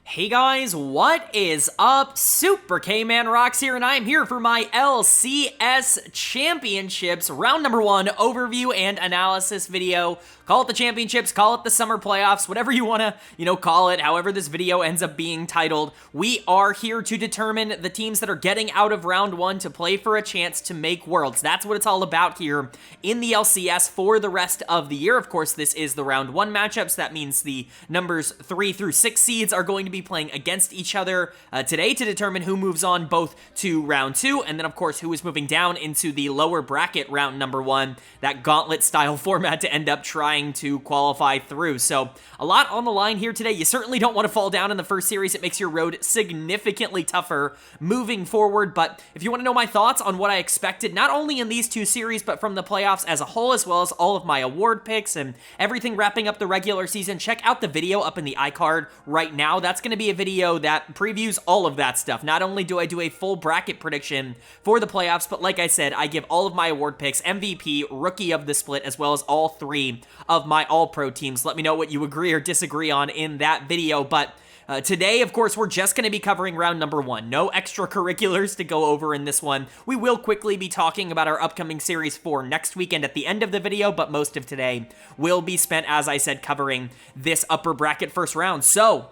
Hey guys, what is up? Super K-Man Rocks here, and I'm here for my LCS Championships round number 1 overview and analysis video. Call it the championships, call it the summer playoffs, whatever you want to, call it, however this video ends up being titled. We are here to determine the teams that are getting out of round 1 to play for a chance to make Worlds. That's what it's all about here in the LCS for the rest of the year. Of course, this is the round 1 matchups. That means the numbers 3 through 6 seeds are going to be playing against each other today to determine who moves on both to round 2, and then of course who is moving down into the lower bracket round number 1, that gauntlet style format to end up trying to qualify through. So a lot on the line here today. You certainly don't want to fall down in the first series. It makes your road significantly tougher moving forward. But if you want to know my thoughts on what I expected, not only in these 2 series, but from the playoffs as a whole, as well as all of my award picks and everything wrapping up the regular season, check out the video up in the iCard right now. That's going to be a video that previews all of that stuff. Not only do I do a full bracket prediction for the playoffs, but like I said, I give all of my award picks, MVP, Rookie of the Split, as well as all 3 of my All-Pro teams. Let me know what you agree or disagree on in that video. But today, of course, we're just going to be covering round number 1. No extracurriculars to go over in this one. We will quickly be talking about our upcoming series for next weekend at the end of the video, but most of today will be spent, as I said, covering this upper bracket first round. So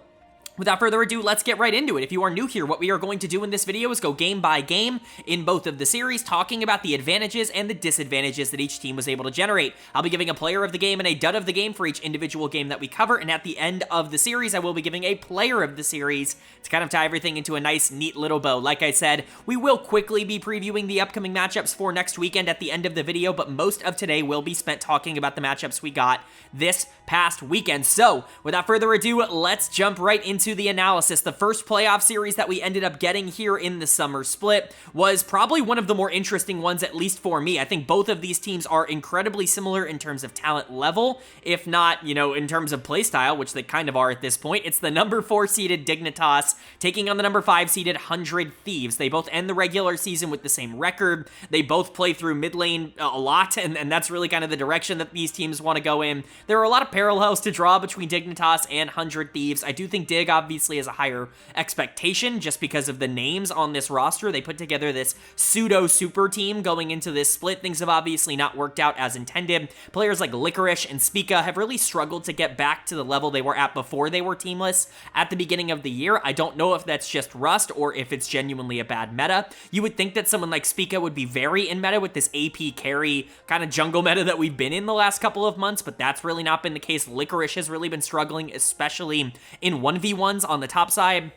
without further ado, let's get right into it. If you are new here, what we are going to do in this video is go game by game in both of the series, talking about the advantages and the disadvantages that each team was able to generate. I'll be giving a player of the game and a dud of the game for each individual game that we cover, and at the end of the series, I will be giving a player of the series to kind of tie everything into a nice, neat little bow. Like I said, we will quickly be previewing the upcoming matchups for next weekend at the end of the video, but most of today will be spent talking about the matchups we got this past weekend. So, without further ado, let's jump right into the analysis. The first playoff series that we ended up getting here in the summer split was probably one of the more interesting ones, at least for me. I think both of these teams are incredibly similar in terms of talent level, if not, in terms of playstyle, which they kind of are at this point. It's the number 4 seeded Dignitas taking on the number 5 seeded 100 Thieves. They both end the regular season with the same record. They both play through mid lane a lot, and that's really kind of the direction that these teams want to go in. There are a lot of parallels to draw between Dignitas and 100 Thieves. I do think Dig obviously has a higher expectation just because of the names on this roster. They put together this pseudo super team going into this split. Things have obviously not worked out as intended. Players like Licorice and Spica have really struggled to get back to the level they were at before they were teamless at the beginning of the year. I don't know if that's just rust or if it's genuinely a bad meta. You would think that someone like Spica would be very in meta with this AP carry kind of jungle meta that we've been in the last couple of months, but that's really not been the case. Licorice has really been struggling, especially in 1v1s on the top side.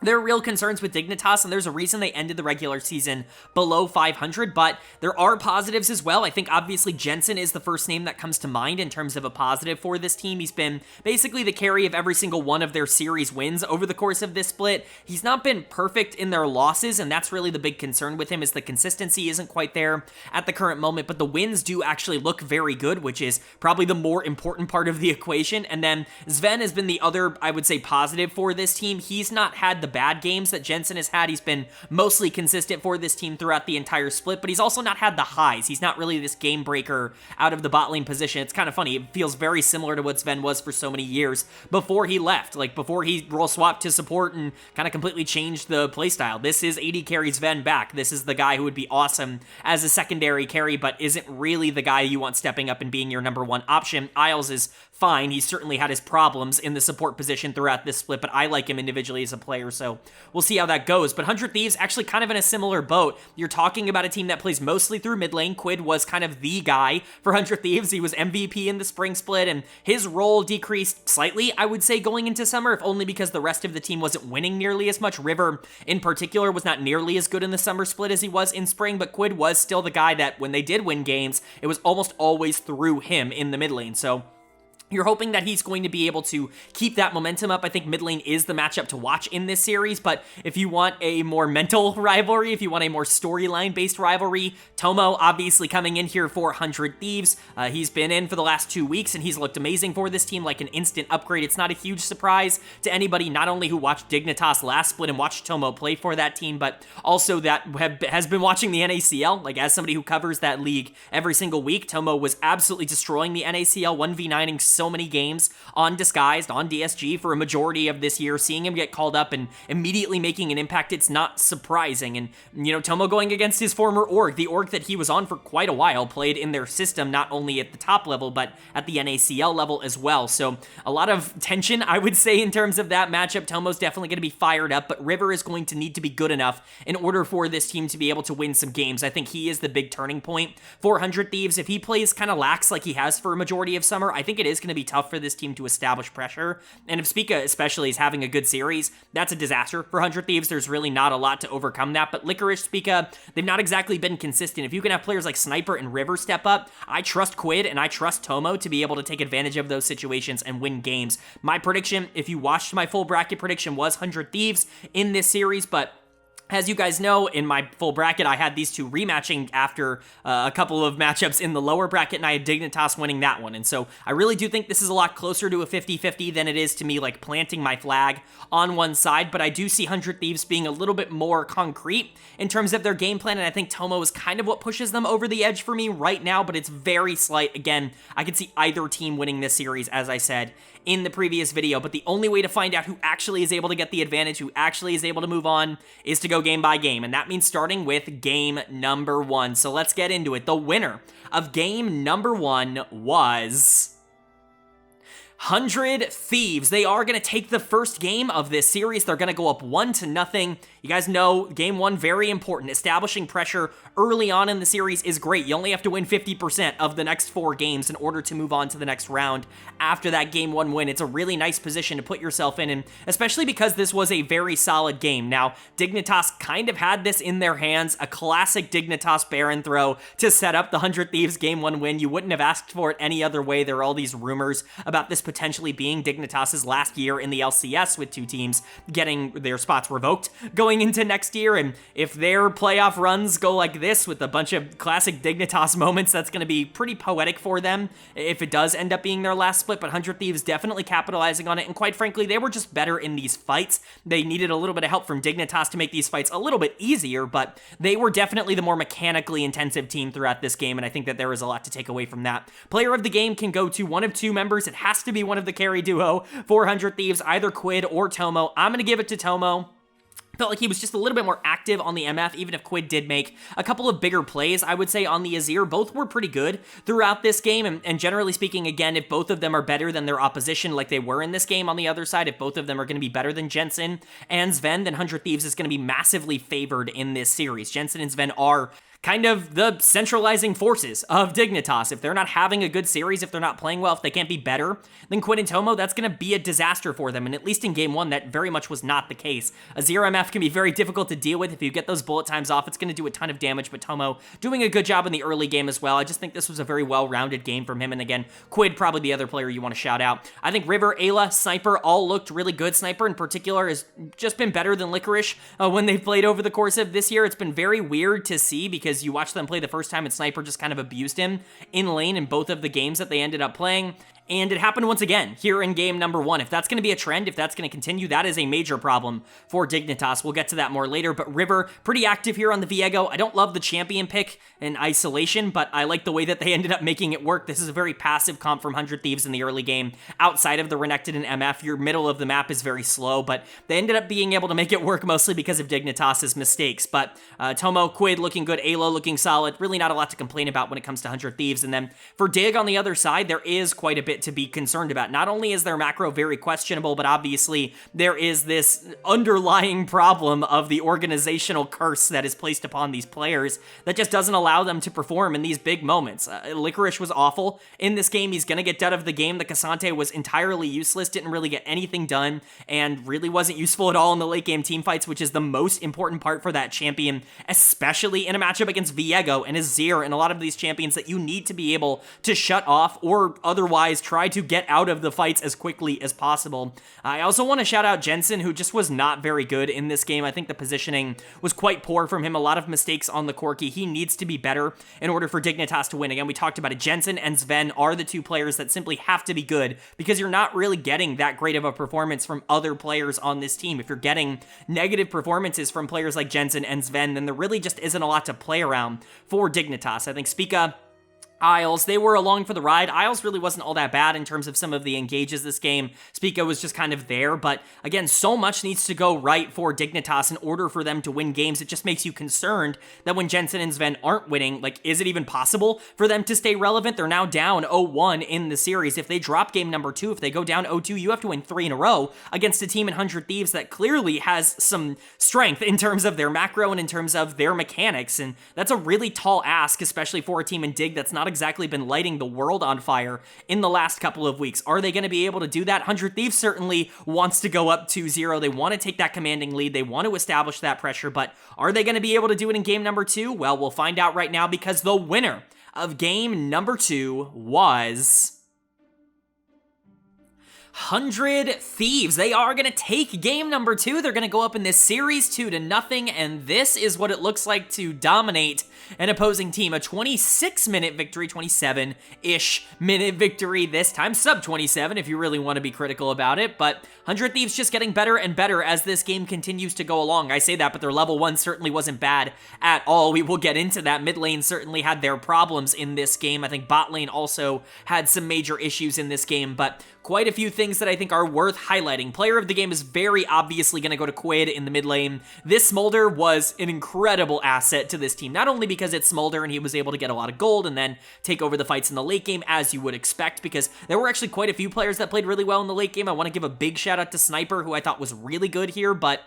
There are real concerns with Dignitas, and there's a reason they ended the regular season below 500, but there are positives as well. I think obviously Jensen is the first name that comes to mind in terms of a positive for this team. He's been basically the carry of every single one of their series wins over the course of this split. He's not been perfect in their losses, and that's really the big concern with him, is the consistency isn't quite there at the current moment, but the wins do actually look very good, which is probably the more important part of the equation. And then Sven has been the other, I would say, positive for this team. He's not had the bad games that Jensen has had. He's been mostly consistent for this team throughout the entire split, but he's also not had the highs. He's not really this game breaker out of the bot lane position. It's kind of funny. It feels very similar to what Sven was for so many years before he left, like before he role swapped to support and kind of completely changed the playstyle. This is AD carry Sven back. This is the guy who would be awesome as a secondary carry, but isn't really the guy you want stepping up and being your number 1 option. Isles is fine. He's certainly had his problems in the support position throughout this split, but I like him individually as a player, so we'll see how that goes. But 100 Thieves actually kind of in a similar boat. You're talking about a team that plays mostly through mid lane. Quid was kind of the guy for 100 Thieves. He was MVP in the spring split, and his role decreased slightly, I would say, going into summer, if only because the rest of the team wasn't winning nearly as much. River, in particular, was not nearly as good in the summer split as he was in spring, but Quid was still the guy that when they did win games, it was almost always through him in the mid lane. So you're hoping that he's going to be able to keep that momentum up. I think mid lane is the matchup to watch in this series, but if you want a more mental rivalry, if you want a more storyline-based rivalry, Tomo obviously coming in here for 100 Thieves. He's been in for the last 2 weeks, and he's looked amazing for this team, like an instant upgrade. It's not a huge surprise to anybody, not only who watched Dignitas last split and watched Tomo play for that team, but also that has been watching the NACL. Like, as somebody who covers that league every single week, Tomo was absolutely destroying the NACL, 1v9ing so many games on Disguised, on DSG for a majority of this year. Seeing him get called up and immediately making an impact, it's not surprising. And, you know, Tomo going against his former org, the org that he was on for quite a while, played in their system not only at the top level, but at the NACL level as well. So a lot of tension, I would say, in terms of that matchup. Tomo's definitely going to be fired up, but River is going to need to be good enough in order for this team to be able to win some games. I think he is the big turning point for 100 Thieves. If he plays kind of lax like he has for a majority of summer, I think it is going to be tough for this team to establish pressure. And if Spica especially is having a good series, that's a disaster for 100 Thieves. There's really not a lot to overcome that. But Licorice, Spica, they've not exactly been consistent. If you can have players like Sniper and River step up, I trust Quid and I trust Tomo to be able to take advantage of those situations and win games. My prediction, if you watched my full bracket prediction, was 100 Thieves in this series, but as you guys know, in my full bracket, I had these two rematching after a couple of matchups in the lower bracket, and I had Dignitas winning that one. And so I really do think this is a lot closer to a 50-50 than it is to me like planting my flag on one side, but I do see 100 Thieves being a little bit more concrete in terms of their game plan, and I think Tomo is kind of what pushes them over the edge for me right now, but it's very slight. Again, I could see either team winning this series, as I said in the previous video, but the only way to find out who actually is able to get the advantage, who actually is able to move on, is to go game by game, and that means starting with game number 1. So let's get into it. The winner of game number 1 was 100 Thieves. They are going to take the first game of this series. They're going to go up 1-0. You guys know game 1, very important. Establishing pressure early on in the series is great. You only have to win 50% of the next 4 games in order to move on to the next round. After that game 1 win, it's a really nice position to put yourself in, and especially because this was a very solid game. Now, Dignitas kind of had this in their hands, a classic Dignitas Baron throw to set up the 100 Thieves game 1 win. You wouldn't have asked for it any other way. There are all these rumors about this potentially being Dignitas' last year in the LCS, with 2 teams getting their spots revoked going into next year, and if their playoff runs go like this with a bunch of classic Dignitas moments, that's going to be pretty poetic for them if it does end up being their last split. But 100 Thieves definitely capitalizing on it, and quite frankly, they were just better in these fights. They needed a little bit of help from Dignitas to make these fights a little bit easier, but they were definitely the more mechanically intensive team throughout this game, and I think that there is a lot to take away from that. Player of the game can go to one of 2 members. It has to be one of the carry duo for 100 Thieves, either Quid or Tomo. I'm going to give it to Tomo. Felt like he was just a little bit more active on the MF, even if Quid did make a couple of bigger plays, I would say, on the Azir. Both were pretty good throughout this game, and generally speaking, again, if both of them are better than their opposition like they were in this game on the other side, if both of them are going to be better than Jensen and Sven, then 100 Thieves is going to be massively favored in this series. Jensen and Sven are kind of the centralizing forces of Dignitas. If they're not having a good series, if they're not playing well, if they can't be better than Quid and Tomo, that's going to be a disaster for them. And at least in game 1, that very much was not the case. Azir MF can be very difficult to deal with. If you get those bullet times off, it's going to do a ton of damage, but Tomo doing a good job in the early game as well. I just think this was a very well-rounded game from him. And again, Quid, probably the other player you want to shout out. I think River, Ayla, Sniper all looked really good. Sniper in particular has just been better than Licorice when they've played over the course of this year. It's been very weird to see because you watch them play the first time and Sniper just kind of abused him in lane in both of the games that they ended up playing. And it happened once again here in game number 1. If that's going to be a trend, if that's going to continue, that is a major problem for Dignitas. We'll get to that more later, but River, pretty active here on the Viego. I don't love the champion pick in isolation, but I like the way that they ended up making it work. This is a very passive comp from 100 Thieves in the early game. Outside of the Renekton and MF, your middle of the map is very slow, but they ended up being able to make it work mostly because of Dignitas' mistakes. But Tomo, Quid looking good, Alo looking solid. Really not a lot to complain about when it comes to 100 Thieves. And then for Dig on the other side, there is quite a bit to be concerned about. Not only is their macro very questionable, but obviously there is this underlying problem of the organizational curse that is placed upon these players that just doesn't allow them to perform in these big moments. Licorice was awful in this game. He's going to get dead of the game. The Cassante was entirely useless, didn't really get anything done, and really wasn't useful at all in the late game team fights, which is the most important part for that champion, especially in a matchup against Viego and Azir and a lot of these champions that you need to be able to shut off or otherwise try to get out of the fights as quickly as possible. I also want to shout out Jensen, who just was not very good in this game. I think the positioning was quite poor from him. A lot of mistakes on the Corki. He needs to be better in order for Dignitas to win. Again, we talked about it. Jensen and Sven are the 2 players that simply have to be good because you're not really getting that great of a performance from other players on this team. If you're getting negative performances from players like Jensen and Sven, then there really just isn't a lot to play around for Dignitas. I think Spica, Isles, they were along for the ride. Isles really wasn't all that bad in terms of some of the engages this game. Spica was just kind of there, but again, so much needs to go right for Dignitas in order for them to win games. It just makes you concerned that when Jensen and Sven aren't winning, like, is it even possible for them to stay relevant? They're now down 0-1 in the series. If they drop game number 2, if they go down 0-2, you have to win 3 in a row against a team in 100 Thieves that clearly has some strength in terms of their macro and in terms of their mechanics, and that's a really tall ask, especially for a team in Dig that's not exactly been lighting the world on fire in the last couple of weeks. Are they going to be able to do that? 100 Thieves certainly wants to go up 2-0. They want to take that commanding lead. They want to establish that pressure, but are they going to be able to do it in game number 2? Well, we'll find out right now, because the winner of game number 2 was 100 Thieves. They are going to take game number 2. They're going to go up in this series 2-0, and this is what it looks like to dominate an opposing team. A 26-minute victory, 27-ish minute victory this time, sub 27 if you really want to be critical about it, but 100 Thieves just getting better and better as this game continues to go along. I say that, but their level 1 certainly wasn't bad at all. We will get into that. Mid lane certainly had their problems in this game. I think bot lane also had some major issues in this game, but quite a few things that I think are worth highlighting. Player of the game is very obviously going to go to Quid in the mid lane. This Smolder was an incredible asset to this team, not only because it's Smolder and he was able to get a lot of gold and then take over the fights in the late game, as you would expect, because there were actually quite a few players that played really well in the late game. I want to give a big shout out to Sniper, who I thought was really good here, but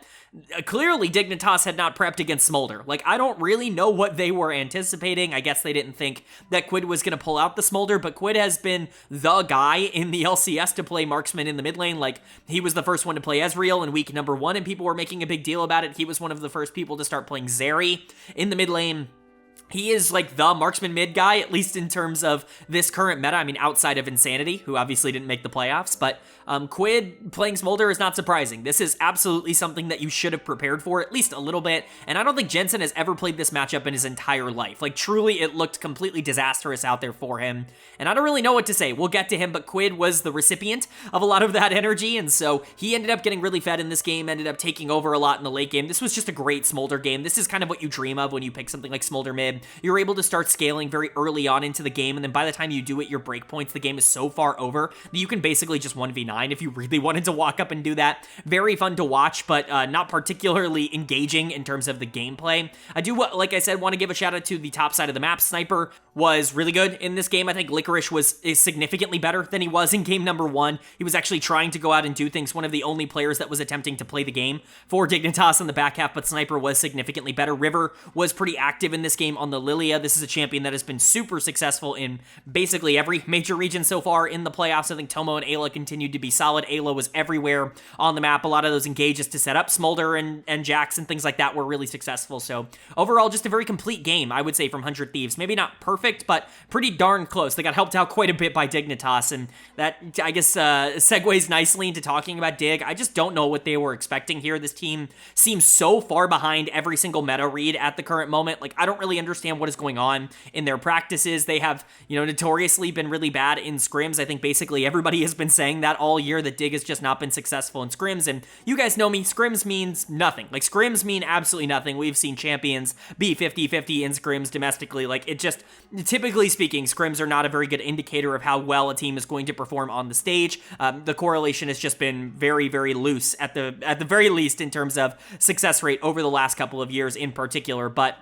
clearly Dignitas had not prepped against Smolder. Like, I don't really know what they were anticipating. I guess they didn't think that Quid was going to pull out the Smolder, but Quid has been the guy in the LCS to play marksman in the mid lane. Like, he was the first one to play Ezreal in week number 1, and people were making a big deal about it. He was one of the first people to start playing Zeri in the mid lane. He is like the marksman mid guy, at least in terms of this current meta. I mean, outside of Insanity, who obviously didn't make the playoffs, but Quid playing Smolder is not surprising. This is absolutely something that you should have prepared for, at least a little bit, and I don't think Jensen has ever played this matchup in his entire life. Like, truly, it looked completely disastrous out there for him, and I don't really know what to say. We'll get to him, but Quid was the recipient of a lot of that energy, and so he ended up getting really fed in this game, ended up taking over a lot in the late game. This was just a great Smolder game. This is kind of what you dream of when you pick something like Smolder mid. You're able to start scaling very early on into the game, and then by the time you do it, your breakpoints, the game is so far over that you can basically just 1v9 if you really wanted to walk up and do that. Very fun to watch, but not particularly engaging in terms of the gameplay. I do, like I said, want to give a shout out to the top side of the map. Sniper was really good in this game. I think Licorice is significantly better than he was in game number 1. He was actually trying to go out and do things, one of the only players that was attempting to play the game for Dignitas in the back half, but Sniper was significantly better. River was pretty active in this game on the Lilia. This is a champion that has been super successful in basically every major region so far in the playoffs. I think Tomo and Ayla continued to be solid. Ayla was everywhere on the map. A lot of those engages to set up Smolder and Jax and things like that were really successful. So overall, just a very complete game, I would say, from 100 Thieves. Maybe not perfect, but pretty darn close. They got helped out quite a bit by Dignitas, and that, I guess, segues nicely into talking about Dig. I just don't know what they were expecting here. This team seems so far behind every single meta read at the current moment. Like, I don't really understand what is going on in their practices. They have, notoriously been really bad in scrims. I think basically everybody has been saying that all year, that Dig has just not been successful in scrims, and you guys know me, scrims means nothing. Like, scrims mean absolutely nothing. We've seen champions be 50-50 in scrims domestically. Like, it just, typically speaking, scrims are not a very good indicator of how well a team is going to perform on the stage. The correlation has just been very, very loose at the very least in terms of success rate over the last couple of years in particular, but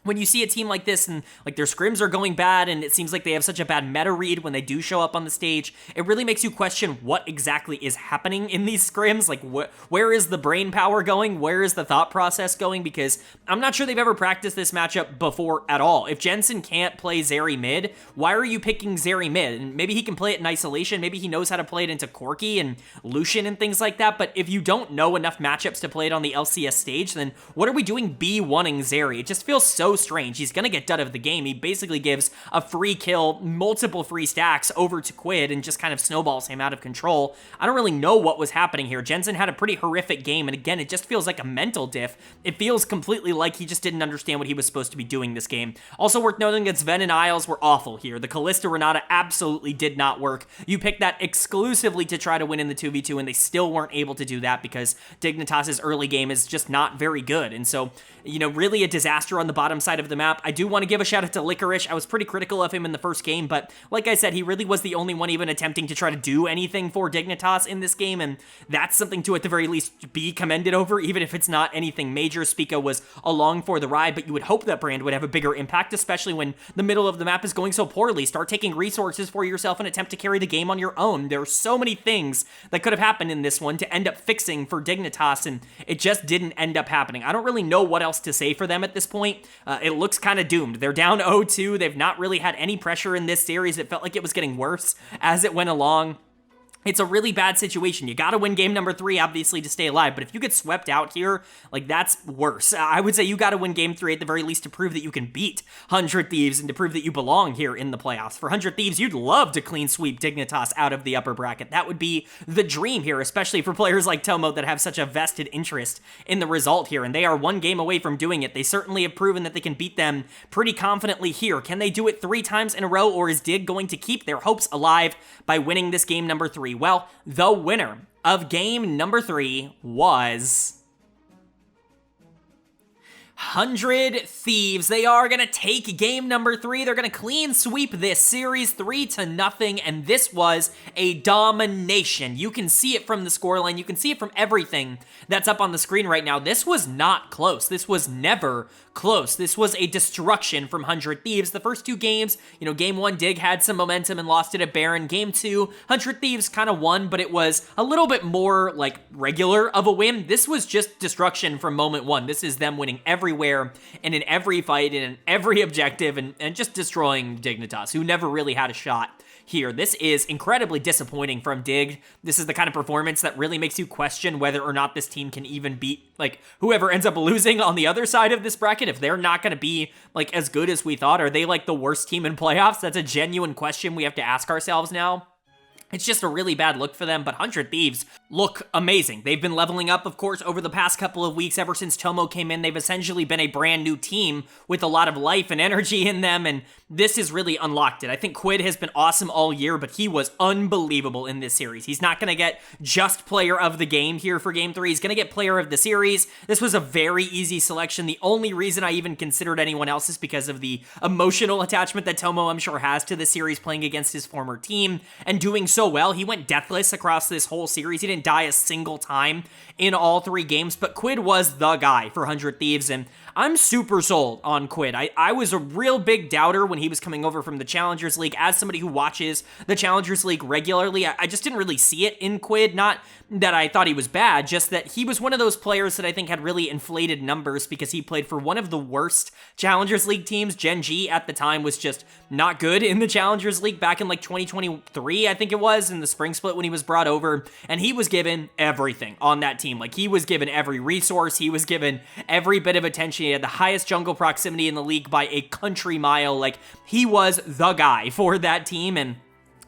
when you see a team like this and like their scrims are going bad and it seems like they have such a bad meta read when they do show up on the stage, it really makes you question what exactly is happening in these scrims. Like, where is the brain power going? Where is the thought process going? Because I'm not sure they've ever practiced this matchup before at all. If Jensen can't play Zeri mid, why are you picking Zeri mid? And maybe he can play it in isolation. Maybe he knows how to play it into Corki and Lucian and things like that. But if you don't know enough matchups to play it on the LCS stage, then what are we doing B1ing Zeri? It just feels so strange. He's gonna get dud of the game. He basically gives a free kill, multiple free stacks over to Quid and just kind of snowballs him out of control. I don't really know what was happening here. Jensen had a pretty horrific game, and again, it just feels like a mental diff. It feels completely like he just didn't understand what he was supposed to be doing this game. Also worth noting that Sven and Isles were awful here. The Kalista Renata absolutely did not work. You picked that exclusively to try to win in the 2v2, and they still weren't able to do that because Dignitas' early game is just not very good. And so, really a disaster on the bottom side of the map. I do want to give a shout out to Licorice. I was pretty critical of him in the first game, but like I said, he really was the only one even attempting to try to do anything for Dignitas in this game, and that's something to at the very least be commended over, even if it's not anything major. Spica was along for the ride, but you would hope that Brand would have a bigger impact, especially when the middle of the map is going so poorly. Start taking resources for yourself and attempt to carry the game on your own. There are so many things that could have happened in this one to end up fixing for Dignitas, and it just didn't end up happening. I don't really know what else to say for them at this point. It looks kind of doomed. They're down 0-2. They've not really had any pressure in this series. It felt like it was getting worse as it went along. It's a really bad situation. You gotta win game number 3, obviously, to stay alive, but if you get swept out here, like, that's worse. I would say you gotta win game 3 at the very least to prove that you can beat 100 Thieves and to prove that you belong here in the playoffs. For 100 Thieves, you'd love to clean sweep Dignitas out of the upper bracket. That would be the dream here, especially for players like Tomo that have such a vested interest in the result here, and they are one game away from doing it. They certainly have proven that they can beat them pretty confidently here. Can they do it 3 times in a row, or is Dig going to keep their hopes alive by winning this game number 3? Well, the winner of game number 3 was 100 Thieves. They are going to take game number 3. They're going to clean sweep this series 3-0, and this was a domination. You can see it from the scoreline. You can see it from everything that's up on the screen right now. This was not close. This was never close. This was a destruction from 100 Thieves. The first 2 games, game 1, Dig had some momentum and lost it at Baron. Game 2, 100 Thieves kind of won, but it was a little bit more, like, regular of a win. This was just destruction from moment 1. This is them winning everywhere and in every fight and in every objective and just destroying Dignitas, who never really had a shot here. This is incredibly disappointing from Dig. This is the kind of performance that really makes you question whether or not this team can even beat, like, whoever ends up losing on the other side of this bracket. If they're not going to be, like, as good as we thought, are they, like, the worst team in playoffs? That's a genuine question we have to ask ourselves now. It's just a really bad look for them, but 100 Thieves look amazing. They've been leveling up, of course, over the past couple of weeks. Ever since Tomo came in, they've essentially been a brand new team with a lot of life and energy in them, and this has really unlocked it. I think Quid has been awesome all year, but he was unbelievable in this series. He's not going to get just player of the game here for game 3. He's going to get player of the series. This was a very easy selection. The only reason I even considered anyone else is because of the emotional attachment that Tomo, I'm sure, has to the series playing against his former team and doing so well. He went deathless across this whole series. He didn't die a single time in all 3 games, but Quid was the guy for 100 Thieves, and I'm super sold on Quid. I was a real big doubter when he was coming over from the Challengers League. As somebody who watches the Challengers League regularly, I just didn't really see it in Quid. Not that I thought he was bad, just that he was one of those players that I think had really inflated numbers because he played for one of the worst Challengers League teams. Gen G at the time was just not good in the Challengers League back in like 2023, I think it was, in the spring split when he was brought over, and he was given everything on that team. Like, he was given every resource, he was given every bit of attention. He had the highest jungle proximity in the league by a country mile. Like, he was the guy for that team, and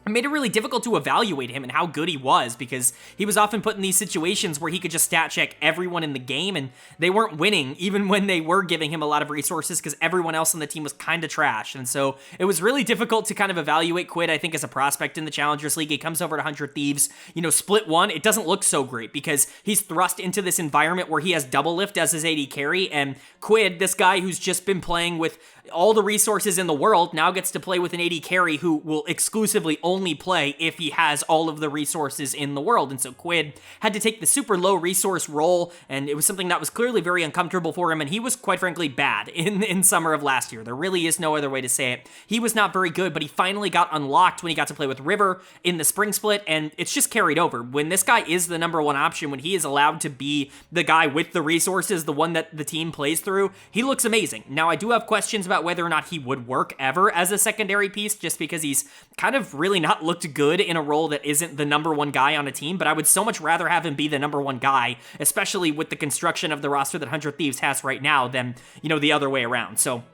it made it really difficult to evaluate him and how good he was because he was often put in these situations where he could just stat check everyone in the game and they weren't winning even when they were giving him a lot of resources because everyone else on the team was kind of trash. And so it was really difficult to kind of evaluate Quid, I think, as a prospect in the Challengers League. He comes over to 100 Thieves, split 1. It doesn't look so great because he's thrust into this environment where he has double lift as his AD carry, and Quid, this guy who's just been playing with all the resources in the world, now gets to play with an AD carry who will exclusively only play if he has all of the resources in the world. And so Quid had to take the super low resource role, and it was something that was clearly very uncomfortable for him, and he was quite frankly bad in summer of last year. There really is no other way to say it. He was not very good, but he finally got unlocked when he got to play with River in the spring split, and it's just carried over. When this guy is the number 1 option, when he is allowed to be the guy with the resources, the one that the team plays through, he looks amazing. Now, I do have questions about whether or not he would work ever as a secondary piece, just because he's kind of really not looked good in a role that isn't the number 1 guy on a team, but I would so much rather have him be the number 1 guy, especially with the construction of the roster that 100 Thieves has right now, than, the other way around. So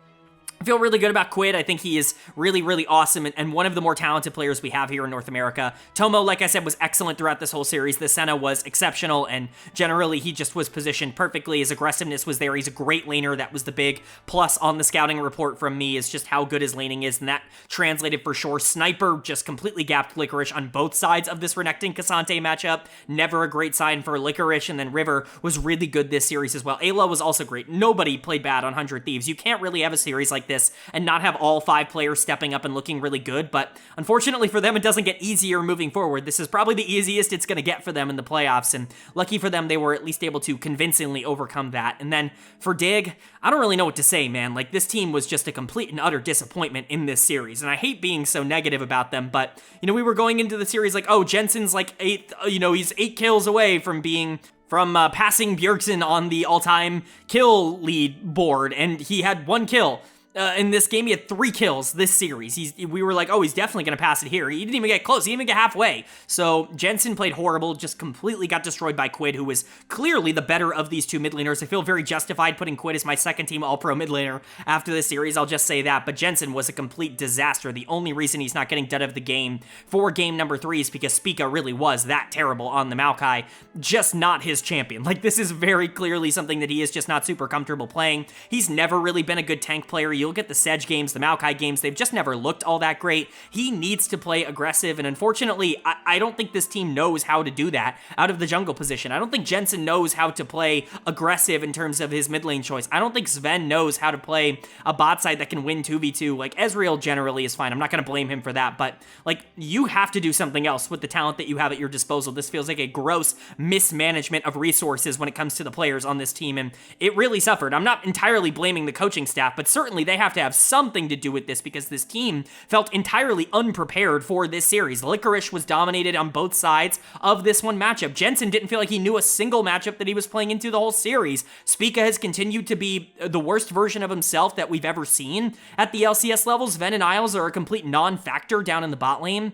I feel really good about Quid. I think he is really, really awesome and one of the more talented players we have here in North America. Tomo, like I said, was excellent throughout this whole series. The Senna was exceptional, and generally he just was positioned perfectly. His aggressiveness was there. He's a great laner. That was the big plus on the scouting report from me, is just how good his laning is, and that translated for sure. Sniper just completely gapped Licorice on both sides of this Renekton-Cassante matchup. Never a great sign for Licorice, and then River was really good this series as well. Ayla was also great. Nobody played bad on 100 Thieves. You can't really have a series like this and not have all 5 players stepping up and looking really good, but unfortunately for them, it doesn't get easier moving forward. This is probably the easiest it's going to get for them in the playoffs, and lucky for them, they were at least able to convincingly overcome that. And then for Dig, I don't really know what to say, man. Like, this team was just a complete and utter disappointment in this series, and I hate being so negative about them, but, you know, we were going into the series like, oh, Jensen's like he's 8 kills away from passing Bjergsen on the all-time kill lead board, and he had 1 kill. In this game, he had 3 kills this series. We were like, oh, he's definitely going to pass it here. He didn't even get close. He didn't even get halfway. So Jensen played horrible, just completely got destroyed by Quid, who was clearly the better of these 2 mid laners. I feel very justified putting Quid as my second team all-pro mid laner after this series. I'll just say that. But Jensen was a complete disaster. The only reason he's not getting dead of the game for game number 3 is because Spica really was that terrible on the Maokai. Just not his champion. Like, this is very clearly something that he is just not super comfortable playing. He's never really been a good tank player. You look at the Sedge games, the Maokai games, they've just never looked all that great. He needs to play aggressive, and unfortunately, I don't think this team knows how to do that out of the jungle position. I don't think Jensen knows how to play aggressive in terms of his mid lane choice. I don't think Sven knows how to play a bot side that can win 2v2. Like, Ezreal generally is fine. I'm not going to blame him for that, but, like, you have to do something else with the talent that you have at your disposal. This feels like a gross mismanagement of resources when it comes to the players on this team, and it really suffered. I'm not entirely blaming the coaching staff, but certainly they have to have something to do with this, because this team felt entirely unprepared for this series. Licorice was dominated on both sides of this one matchup. Jensen didn't feel like he knew a single matchup that he was playing into the whole series. Spica has continued to be the worst version of himself that we've ever seen at the LCS levels. Ven and Isles are a complete non-factor down in the bot lane.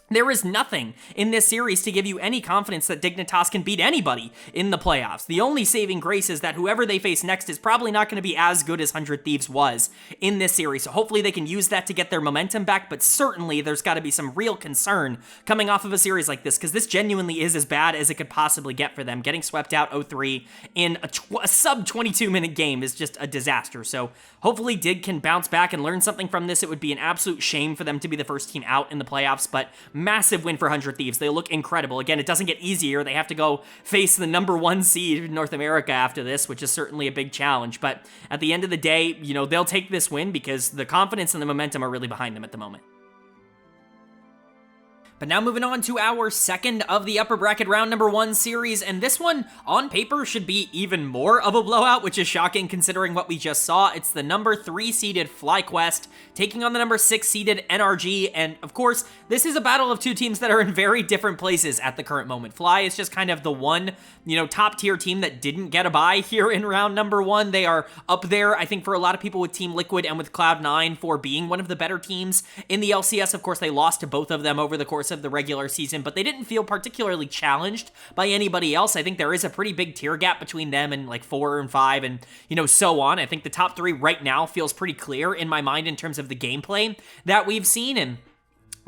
There is nothing in this series to give you any confidence that Dignitas can beat anybody in the playoffs. The only saving grace is that whoever they face next is probably not going to be as good as 100 Thieves was in this series. So hopefully they can use that to get their momentum back, but certainly there's got to be some real concern coming off of a series like this, because this genuinely is as bad as it could possibly get for them. Getting swept out 0-3 in a sub 22-minute game is just a disaster. So hopefully Dig can bounce back and learn something from this. It would be an absolute shame for them to be the first team out in the playoffs, but massive win for 100 Thieves. They look incredible. Again, it doesn't get easier. They have to go face the #1 seed in North America after this, which is certainly a big challenge. But at the end of the day, you know, they'll take this win because the confidence and the momentum are really behind them at the moment. But now moving on to our second of the upper bracket round number 1 series, and this one on paper should be even more of a blowout, which is shocking considering what we just saw. It's the number 3 seeded FlyQuest taking on the number 6 seeded NRG, and of course, this is a battle of 2 teams that are in very different places at the current moment. Fly is just kind of the one, you know, top tier team that didn't get a bye here in round number 1. They are up there, I think, for a lot of people with Team Liquid and with Cloud9 for being one of the better teams in the LCS. Of course, they lost to both of them over the course of the regular season, but they didn't feel particularly challenged by anybody else. I think there is a pretty big tier gap between them and like 4 and 5 and, you know, so on. I think the top 3 right now feels pretty clear in my mind in terms of the gameplay that we've seen, and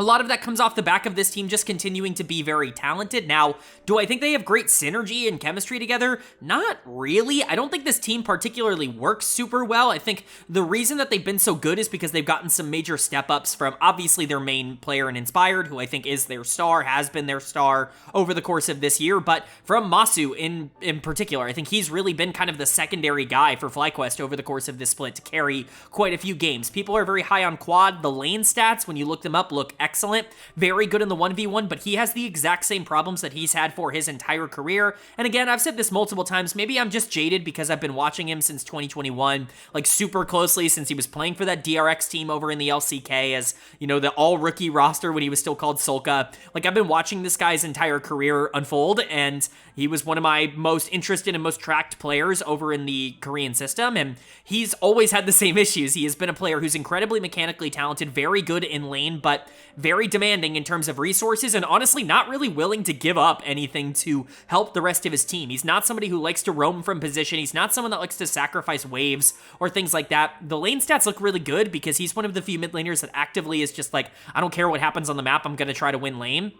a lot of that comes off the back of this team just continuing to be very talented. Now, do I think they have great synergy and chemistry together? Not really. I don't think this team particularly works super well. I think the reason that they've been so good is because they've gotten some major step-ups from obviously their main player in Inspired, who I think is their star, has been their star over the course of this year, but from Masu in particular. I think he's really been kind of the secondary guy for FlyQuest over the course of this split to carry quite a few games. People are very high on Quad. The lane stats, when you look them up, look excellent, very good in the 1v1, but he has the exact same problems that he's had for his entire career. And again, I've said this multiple times, maybe I'm just jaded because I've been watching him since 2021, like super closely since he was playing for that DRX team over in the LCK as, you know, the all-rookie roster when he was still called Solka. Like, I've been watching this guy's entire career unfold, and he was one of my most interested and most tracked players over in the Korean system, and he's always had the same issues. He has been a player who's incredibly mechanically talented, very good in lane, but very demanding in terms of resources, and honestly not really willing to give up anything to help the rest of his team. He's not somebody who likes to roam from position. He's not someone that likes to sacrifice waves or things like that. The lane stats look really good because he's one of the few mid laners that actively is just like, I don't care what happens on the map, I'm gonna try to win lane.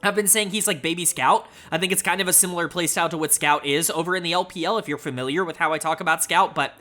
I've been saying he's like baby Scout. I think it's kind of a similar playstyle to what Scout is over in the LPL, if you're familiar with how I talk about Scout, but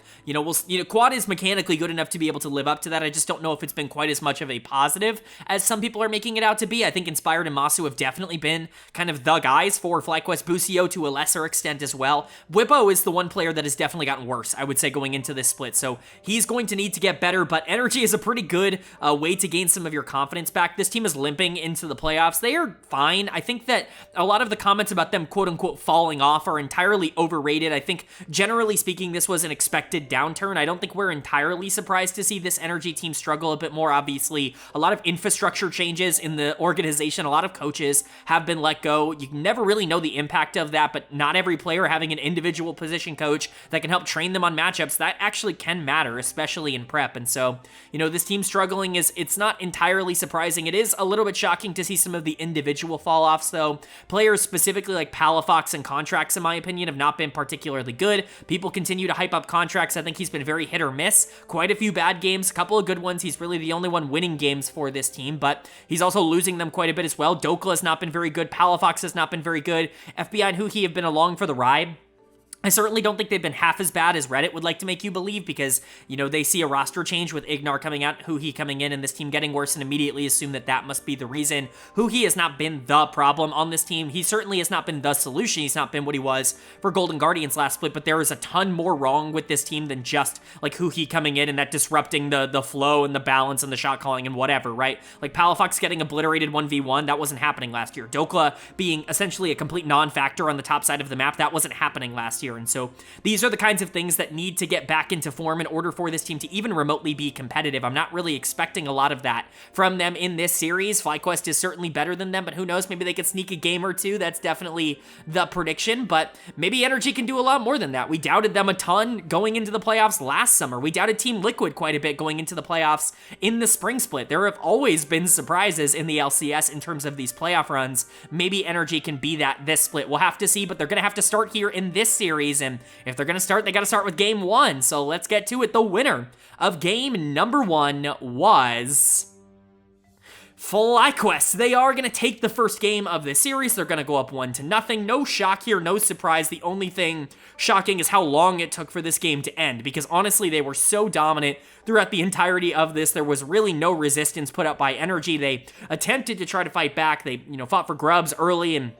Quad is mechanically good enough to be able to live up to that. I just don't know if it's been quite as much of a positive as some people are making it out to be. I think Inspired and Masu have definitely been kind of the guys for FlyQuest. Busio to a lesser extent as well. Bwipo is the one player that has definitely gotten worse, I would say, going into this split, so he's going to need to get better, but Energy is a pretty good way to gain some of your confidence back. This team is limping into the playoffs. They are fine. I think that a lot of the comments about them quote-unquote falling off are entirely overrated. I think, generally speaking, this was an expected downturn. I don't think we're entirely surprised to see this Energy team struggle a bit more. Obviously, a lot of infrastructure changes in the organization. A lot of coaches have been let go. You can never really know the impact of that, but not every player having an individual position coach that can help train them on matchups, that actually can matter, especially in prep. And so, this team struggling it's not entirely surprising. It is a little bit shocking to see some of the individual fall-offs, though. Players specifically like Palafox and Contracts, in my opinion, have not been particularly good. People continue to hype up Contracts. I think he's been very hit or miss. Quite a few bad games, a couple of good ones. He's really the only one winning games for this team, but he's also losing them quite a bit as well. Dokla has not been very good. Palafox has not been very good. FBI and Huhi have been along for the ride. I certainly don't think they've been half as bad as Reddit would like to make you believe because, they see a roster change with Ignar coming out, Huhi coming in, and this team getting worse and immediately assume that that must be the reason. Huhi has not been the problem on this team. He certainly has not been the solution. He's not been what he was for Golden Guardians last split, but there is a ton more wrong with this team than just, like, Huhi coming in and that disrupting the flow and the balance and the shot calling and whatever, right? Like, Palafox getting obliterated 1v1, that wasn't happening last year. Dokla being essentially a complete non-factor on the top side of the map, that wasn't happening last year. And so these are the kinds of things that need to get back into form in order for this team to even remotely be competitive. I'm not really expecting a lot of that from them in this series. FlyQuest is certainly better than them, but who knows? Maybe they could sneak a game or two. That's definitely the prediction, but maybe Energy can do a lot more than that. We doubted them a ton going into the playoffs last summer. We doubted Team Liquid quite a bit going into the playoffs in the spring split. There have always been surprises in the LCS in terms of these playoff runs. Maybe Energy can be that this split. We'll have to see, but they're going to have to start here in this series, and if they're going to start, they got to start with game one. So let's get to it. The winner of game number one was FlyQuest. They are going to take the first game of this series. They're going to go up 1-0. No shock here, no surprise. The only thing shocking is how long it took for this game to end, because honestly, they were so dominant throughout the entirety of this. There was really no resistance put up by Energy. They attempted to try to fight back. They, fought for grubs early and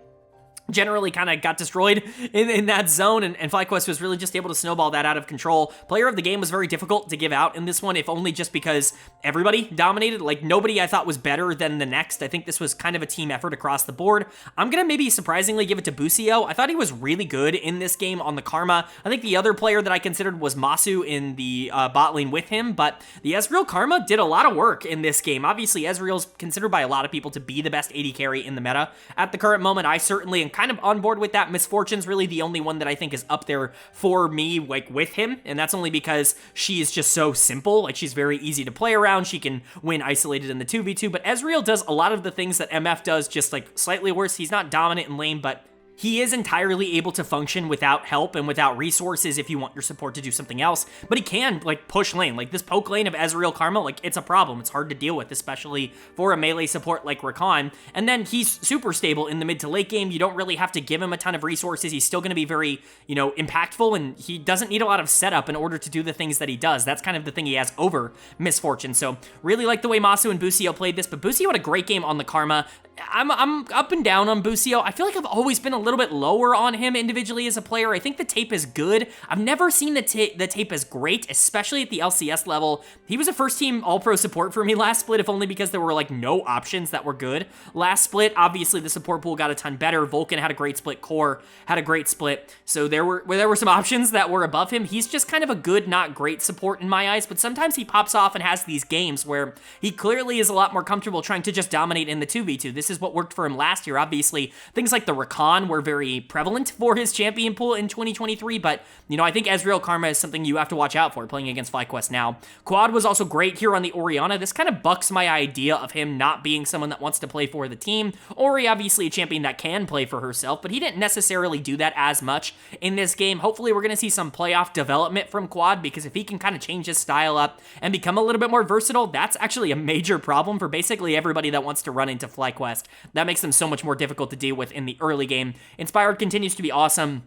generally kind of got destroyed in that zone, and FlyQuest was really just able to snowball that out of control. Player of the game was very difficult to give out in this one, if only just because everybody dominated. Like, nobody I thought was better than the next. I think this was kind of a team effort across the board. I'm gonna maybe surprisingly give it to Busio. I thought he was really good in this game on the Karma. I think the other player that I considered was Masu in the bot lane with him, but the Ezreal Karma did a lot of work in this game. Obviously, Ezreal's considered by a lot of people to be the best AD carry in the meta at the current moment. I certainly am kind of on board with that. Misfortune's really the only one that I think is up there for me, like, with him, and that's only because she is just so simple. Like, she's very easy to play around. She can win isolated in the 2v2, but Ezreal does a lot of the things that MF does, just, like, slightly worse. He's not dominant in lane, but he is entirely able to function without help and without resources if you want your support to do something else, but he can, like, push lane. Like, this poke lane of Ezreal Karma, like, it's a problem. It's hard to deal with, especially for a melee support like Rakan, and then he's super stable in the mid to late game. You don't really have to give him a ton of resources. He's still going to be very, impactful, and he doesn't need a lot of setup in order to do the things that he does. That's kind of the thing he has over Misfortune, so really like the way Masu and Busio played this, but Busio had a great game on the Karma. I'm up and down on Busio. I feel like I've always been a little bit lower on him individually as a player. I think the tape is good. I've never seen the tape as great, especially at the LCS level. He was a first-team All-Pro support for me last split, if only because there were, like, no options that were good last split. Obviously, the support pool got a ton better. Vulcan had a great split. Core had a great split. So there were some options that were above him. He's just kind of a good, not great support in my eyes, but sometimes he pops off and has these games where he clearly is a lot more comfortable trying to just dominate in the 2v2. This versus what worked for him last year. Obviously, things like the Rakan were very prevalent for his champion pool in 2023, but, you know, I think Ezreal Karma is something you have to watch out for playing against FlyQuest now. Quad was also great here on the Orianna. This kind of bucks my idea of him not being someone that wants to play for the team. Ori, obviously a champion that can play for herself, but he didn't necessarily do that as much in this game. Hopefully we're going to see some playoff development from Quad, because if he can kind of change his style up and become a little bit more versatile, that's actually a major problem for basically everybody that wants to run into FlyQuest. That makes them so much more difficult to deal with in the early game. Inspired continues to be awesome.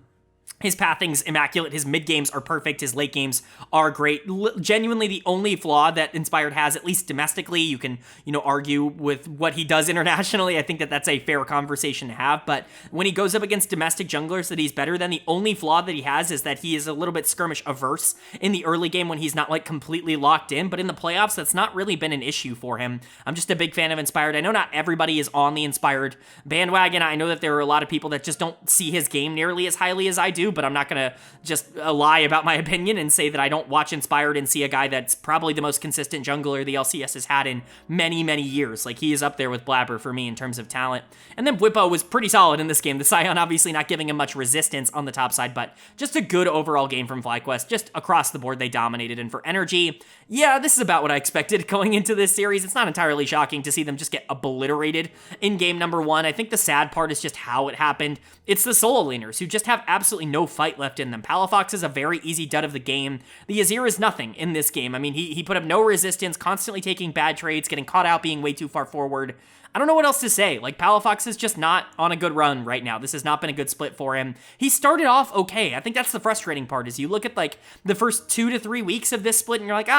His pathing's immaculate, his mid games are perfect, his late games are great. Genuinely the only flaw that Inspired has, at least domestically, you can, you know, argue with what he does internationally. I think that that's a fair conversation to have, but when he goes up against domestic junglers that he's better than, the only flaw that he has is that he is a little bit skirmish averse in the early game when he's not like completely locked in, but in the playoffs, that's not really been an issue for him. I'm just a big fan of Inspired. I know not everybody is on the Inspired bandwagon. I know that there are a lot of people that just don't see his game nearly as highly as I do, but I'm not going to just lie about my opinion and say that I don't watch Inspired and see a guy that's probably the most consistent jungler the LCS has had in many, many years. Like, he is up there with Blabber for me in terms of talent. And then Bwipo was pretty solid in this game. The Scion obviously not giving him much resistance on the top side, but just a good overall game from FlyQuest. Just across the board, they dominated. And for Energy, yeah, this is about what I expected going into this series. It's not entirely shocking to see them just get obliterated in game number 1. I think the sad part is just how it happened. It's the solo laners who just have absolutely no fight left in them. Palafox is a very easy dud of the game. The Azir is nothing in this game. I mean, he put up no resistance, constantly taking bad trades, getting caught out, being way too far forward. I don't know what else to say. Like, Palafox is just not on a good run right now. This has not been a good split for him. He started off okay. I think that's the frustrating part, is you look at, like, the first 2 to 3 weeks of this split, and you're like,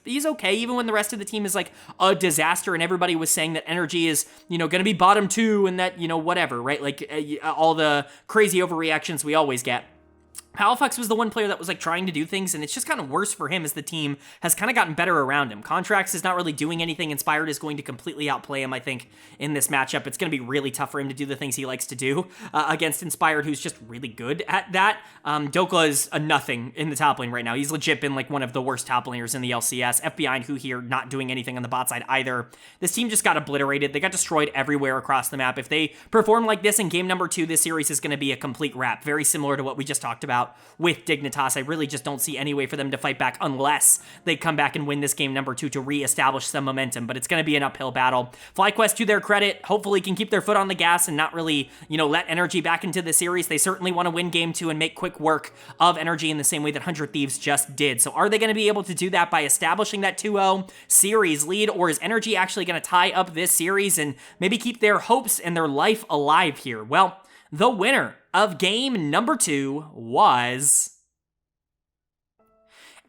he's okay, even when the rest of the team is, like, a disaster, and everybody was saying that Energy is, you know, gonna be bottom 2, and that, you know, whatever, right? Like, all the crazy overreactions we always get. Palafox was the one player that was like trying to do things, and it's just kind of worse for him as the team has kind of gotten better around him. Contracts is not really doing anything. Inspired is going to completely outplay him, I think, in this matchup. It's going to be really tough for him to do the things he likes to do against Inspired, who's just really good at that. Dokla is a nothing in the top lane right now. He's legit been like one of the worst top laners in the LCS. FBI and Who here not doing anything on the bot side either. This team just got obliterated. They got destroyed everywhere across the map. If they perform like this in game number 2, this series is going to be a complete wrap. Very similar to what we just talked about with Dignitas. I really just don't see any way for them to fight back unless they come back and win this game number 2 to reestablish some momentum, but it's going to be an uphill battle. FlyQuest, to their credit, hopefully can keep their foot on the gas and not really, you know, let Energy back into the series. They certainly want to win game 2 and make quick work of Energy in the same way that 100 Thieves just did. So are they going to be able to do that by establishing that 2-0 series lead, or is Energy actually going to tie up this series and maybe keep their hopes and their life alive here? Well, the winner of game number 2 was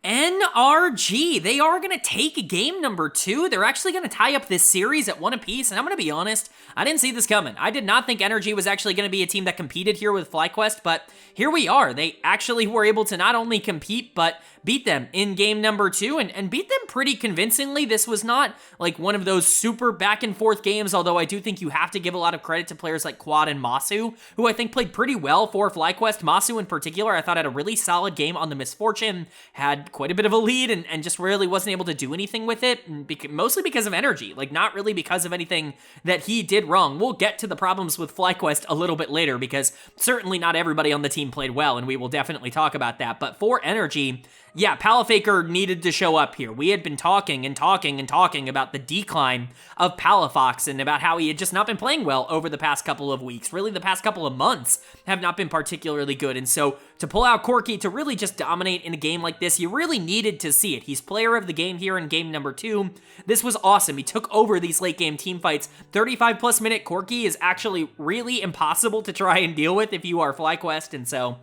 NRG. They are going to take game number 2. They're actually going to tie up this series at 1 apiece, and I'm going to be honest, I didn't see this coming. I did not think Energy was actually going to be a team that competed here with FlyQuest, but here we are. They actually were able to not only compete, but beat them in game number 2 and beat them pretty convincingly. This was not like one of those super back and forth games, although I do think you have to give a lot of credit to players like Quad and Masu, who I think played pretty well for FlyQuest. Masu in particular, I thought had a really solid game on the Misfortune, had quite a bit of a lead and just really wasn't able to do anything with it, mostly because of Energy, like not really because of anything that he did wrong. We'll get to the problems with FlyQuest a little bit later, because certainly not everybody on the team played well, and we will definitely talk about that. But for Energy, yeah, Palafaker needed to show up here. We had been talking about the decline of Palafox and about how he had just not been playing well over the past couple of weeks. Really, the past couple of months have not been particularly good. And so to pull out Corki to really just dominate in a game like this, you really needed to see it. He's player of the game here in game number 2. This was awesome. He took over these late game team fights. 35 plus minute Corki is actually really impossible to try and deal with if you are FlyQuest. And so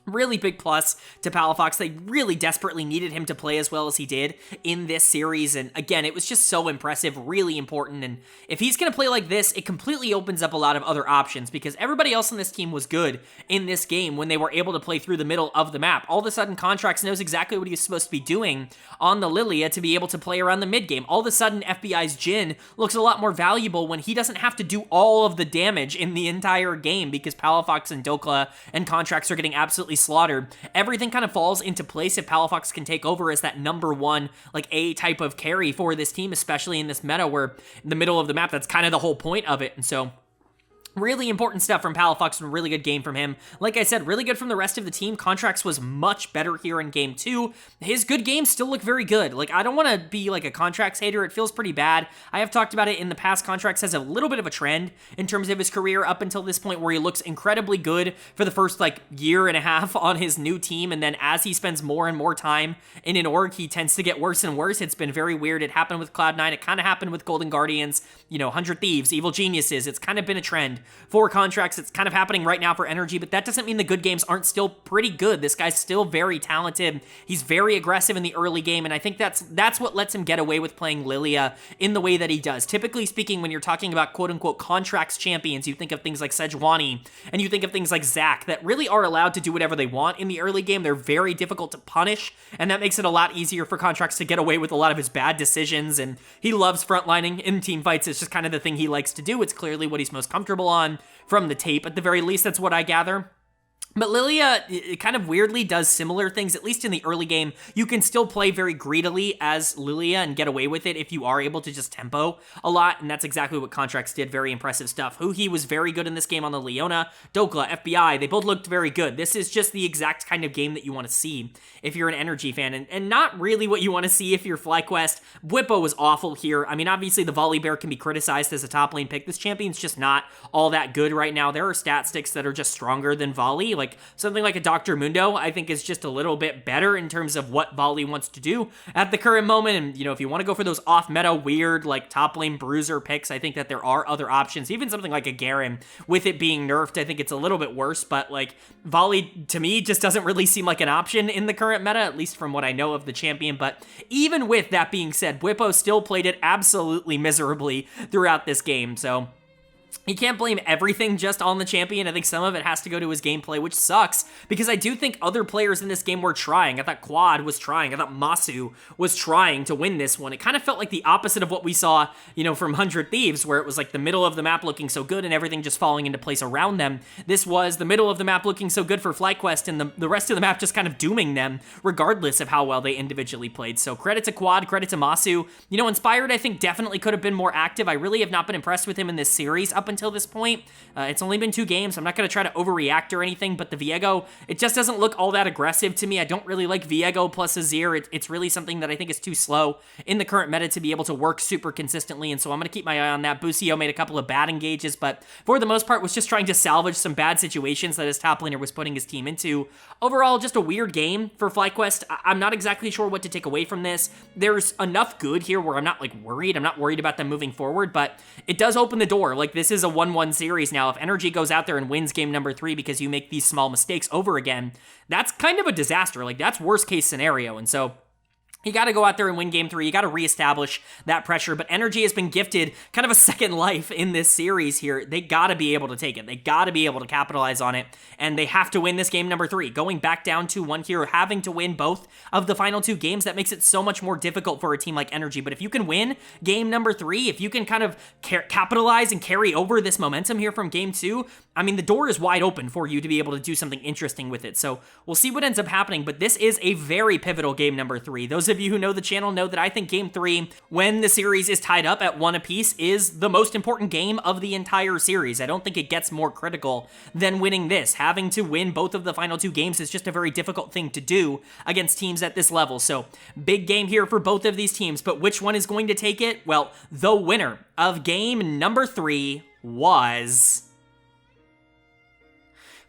really big plus to Palafox. They really desperately needed him to play as well as he did in this series, and again, it was just so impressive, really important, and if he's going to play like this, it completely opens up a lot of other options, because everybody else on this team was good in this game when they were able to play through the middle of the map. All of a sudden, Contracts knows exactly what he's supposed to be doing on the Lilia to be able to play around the mid game. All of a sudden, FBI's Jhin looks a lot more valuable when he doesn't have to do all of the damage in the entire game, because Palafox and Dokla and Contracts are getting absolutely absolutely slaughtered, everything kind of falls into place if Palafox can take over as that number one, like A type of carry for this team, especially in this meta where in the middle of the map, that's kind of the whole point of it. And so really important stuff from Palafox and a really good game from him. Like I said, really good from the rest of the team. Contracts was much better here in game 2. His good games still look very good. Like, I don't want to be like a Contracts hater. It feels pretty bad. I have talked about it in the past. Contracts has a little bit of a trend in terms of his career up until this point where he looks incredibly good for the first like year and a half on his new team. And then as he spends more and more time in an org, he tends to get worse and worse. It's been very weird. It happened with Cloud9. It kind of happened with Golden Guardians, you know, 100 Thieves, Evil Geniuses. It's kind of been a trend for Contracts. It's kind of happening right now for Energy, but that doesn't mean the good games aren't still pretty good. This guy's still very talented. He's very aggressive in the early game, and I think that's what lets him get away with playing Lilia in the way that he does. Typically speaking, when you're talking about quote-unquote Contracts champions, you think of things like Sejuani, and you think of things like Zac that really are allowed to do whatever they want in the early game. They're very difficult to punish, and that makes it a lot easier for Contracts to get away with a lot of his bad decisions, and he loves frontlining in team fights. It's just kind of the thing he likes to do. It's clearly what he's most comfortable on. From the tape, at the very least, that's what I gather. But Lilia, it kind of weirdly does similar things, at least in the early game. You can still play very greedily as Lilia and get away with it if you are able to just tempo a lot, and that's exactly what Contracts did. Very impressive stuff. Huhi was very good in this game on the Leona. Dokla, FBI, they both looked very good. This is just the exact kind of game that you want to see if you're an Energy fan, and not really what you want to see if you're FlyQuest. Bwipo was awful here. I mean, obviously the Volley Bear can be criticized as a top lane pick. This champion's just not all that good right now. There are stat sticks that are just stronger than Volley. Like something like a Dr. Mundo, I think is just a little bit better in terms of what Volley wants to do at the current moment. And, you know, if you want to go for those off-meta, weird, like top lane bruiser picks, I think that there are other options. Even something like a Garen, with it being nerfed, I think it's a little bit worse. But, like, Volley, to me, just doesn't really seem like an option in the current meta, at least from what I know of the champion. But even with that being said, Bwipo still played it absolutely miserably throughout this game. So you can't blame everything just on the champion. I think some of it has to go to his gameplay, which sucks, because I do think other players in this game were trying. I thought Quad was trying. I thought Masu was trying to win this one. It kind of felt like the opposite of what we saw, you know, from 100 Thieves, where it was like the middle of the map looking so good and everything just falling into place around them. This was the middle of the map looking so good for FlyQuest and the rest of the map just kind of dooming them, regardless of how well they individually played. So credit to Quad, credit to Masu. You know, Inspired, I think, definitely could have been more active. I really have not been impressed with him in this series up until this point. It's only been 2 games. I'm not going to try to overreact or anything, but the Viego, it just doesn't look all that aggressive to me. I don't really like Viego plus Azir. It's really something that I think is too slow in the current meta to be able to work super consistently, and so I'm going to keep my eye on that. Busio made a couple of bad engages, but for the most part was just trying to salvage some bad situations that his top laner was putting his team into. Overall, just a weird game for FlyQuest. I'm not exactly sure what to take away from this. There's enough good here where I'm not like worried. I'm not worried about them moving forward, but it does open the door. Like, this is a 1-1 series now. If Energy goes out there and wins game number 3 because you make these small mistakes over again, that's kind of a disaster. Like, that's worst case scenario. And so you got to go out there and win game 3. You got to reestablish that pressure. But Energy has been gifted kind of a second life in this series here. They got to be able to take it. They got to be able to capitalize on it. And they have to win this game number 3. Going back down 2-1 here, having to win both of the final 2 games, that makes it so much more difficult for a team like Energy. But if you can win game number 3, if you can kind of capitalize and carry over this momentum here from game 2, I mean, the door is wide open for you to be able to do something interesting with it. So we'll see what ends up happening. But this is a very pivotal game number 3. Those of you who know the channel know that I think game 3, when the series is tied up at 1 apiece, is the most important game of the entire series. I don't think it gets more critical than winning this. Having to win both of the final 2 games is just a very difficult thing to do against teams at this level. So big game here for both of these teams, but which one is going to take it? Well, the winner of game number 3 was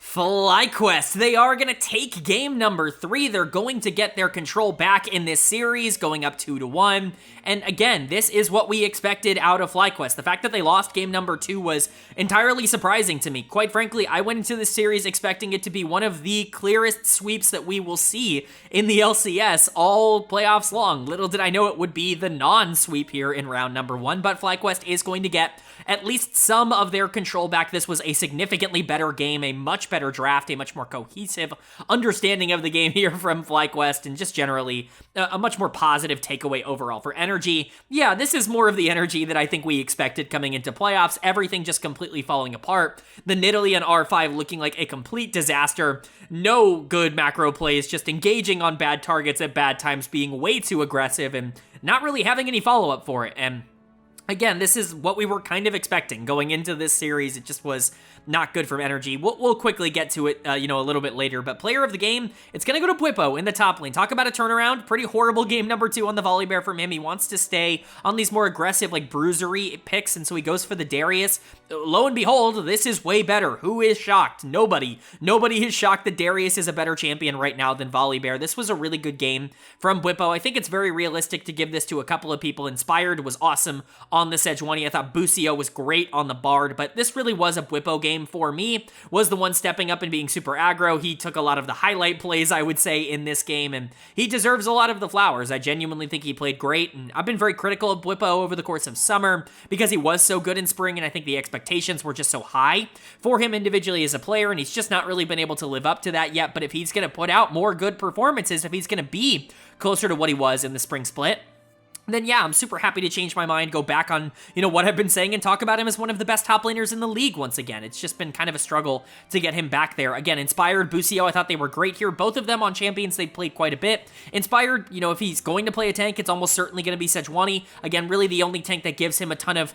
FlyQuest. They are going to take game number 3. They're going to get their control back in this series, going up 2-1. And again, this is what we expected out of FlyQuest. The fact that they lost game number 2 was entirely surprising to me. Quite frankly, I went into this series expecting it to be one of the clearest sweeps that we will see in the LCS all playoffs long. Little did I know it would be the non-sweep here in round number 1, but FlyQuest is going to get at least some of their control back. This was a significantly better game, a much better better draft, a much more cohesive understanding of the game here from FlyQuest, and just generally a much more positive takeaway overall. For energy, yeah, this is more of the energy that I think we expected coming into playoffs. Everything just completely falling apart. The Nidalee and R5 looking like a complete disaster. No good macro plays, just engaging on bad targets at bad times, being way too aggressive, and not really having any follow-up for it. And again, this is what we were kind of expecting going into this series. It just was not good from energy. We'll quickly get to it, a little bit later. But player of the game, it's going to go to Bwipo in the top lane. Talk about a turnaround. Pretty horrible game number 2 on the volley bear from him. He wants to stay on these more aggressive, like, bruisery picks, and so he goes for the Darius. Lo and behold, this is way better. Who is shocked? Nobody. Nobody is shocked that Darius is a better champion right now than volley bear. This was a really good game from Bwipo. I think it's very realistic to give this to a couple of people. Inspired was awesome on the Sejuani. I thought Busio was great on the Bard, but this really was a Bwipo game for me. Was the one stepping up and being super aggro. He took a lot of the highlight plays, I would say, in this game, and he deserves a lot of the flowers. I genuinely think he played great, and I've been very critical of Bwipo over the course of summer because he was so good in spring, and I think the expectations were just so high for him individually as a player, and he's just not really been able to live up to that yet. But if he's going to put out more good performances, if he's going to be closer to what he was in the spring split, then yeah, I'm super happy to change my mind, go back on, what I've been saying and talk about him as one of the best top laners in the league once again. It's just been kind of a struggle to get him back there. Again, Inspired, Busio, I thought they were great here. Both of them on Champions, they played quite a bit. Inspired, if he's going to play a tank, it's almost certainly going to be Sejuani. Again, really the only tank that gives him a ton of,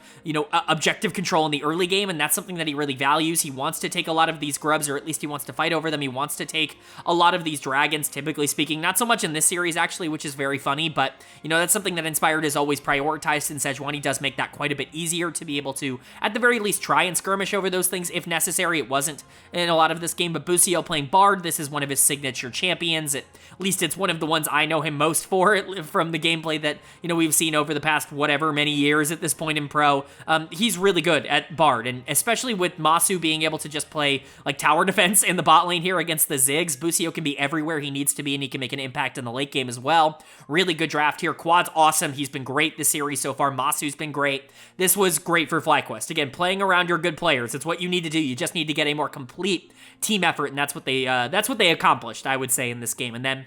objective control in the early game, and that's something that he really values. He wants to take a lot of these grubs, or at least he wants to fight over them. He wants to take a lot of these dragons, typically speaking. Not so much in this series, actually, which is very funny, but, that's something that Inspired is always prioritized, and Sejuani does make that quite a bit easier to be able to, at the very least, try and skirmish over those things if necessary. It wasn't in a lot of this game, but Busio playing Bard, this is one of his signature champions. At least it's one of the ones I know him most for from the gameplay that, we've seen over the past many years at this point in Pro. He's really good at Bard, and especially with Masu being able to just play like tower defense in the bot lane here against the Ziggs, Busio can be everywhere he needs to be, and he can make an impact in the late game as well. Really good draft here. Quad's awesome. He's been great this series so far. Masu's been great. This was great for FlyQuest. Again, playing around your good players. It's what you need to do. You just need to get a more complete team effort, and that's what they accomplished, I would say, in this game. And then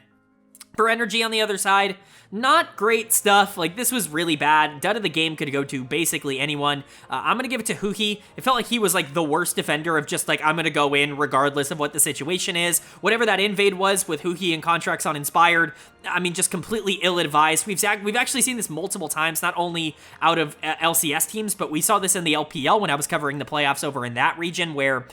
for energy on the other side, not great stuff. Like, this was really bad. Dud of the game could go to basically anyone. I'm going to give it to Huhi. It felt like he was, like, the worst defender of just, like, I'm going to go in regardless of what the situation is. Whatever that invade was with Huhi and contracts on Inspired, I mean, just completely ill-advised. We've actually seen this multiple times, not only out of LCS teams, but we saw this in the LPL when I was covering the playoffs over in that region where,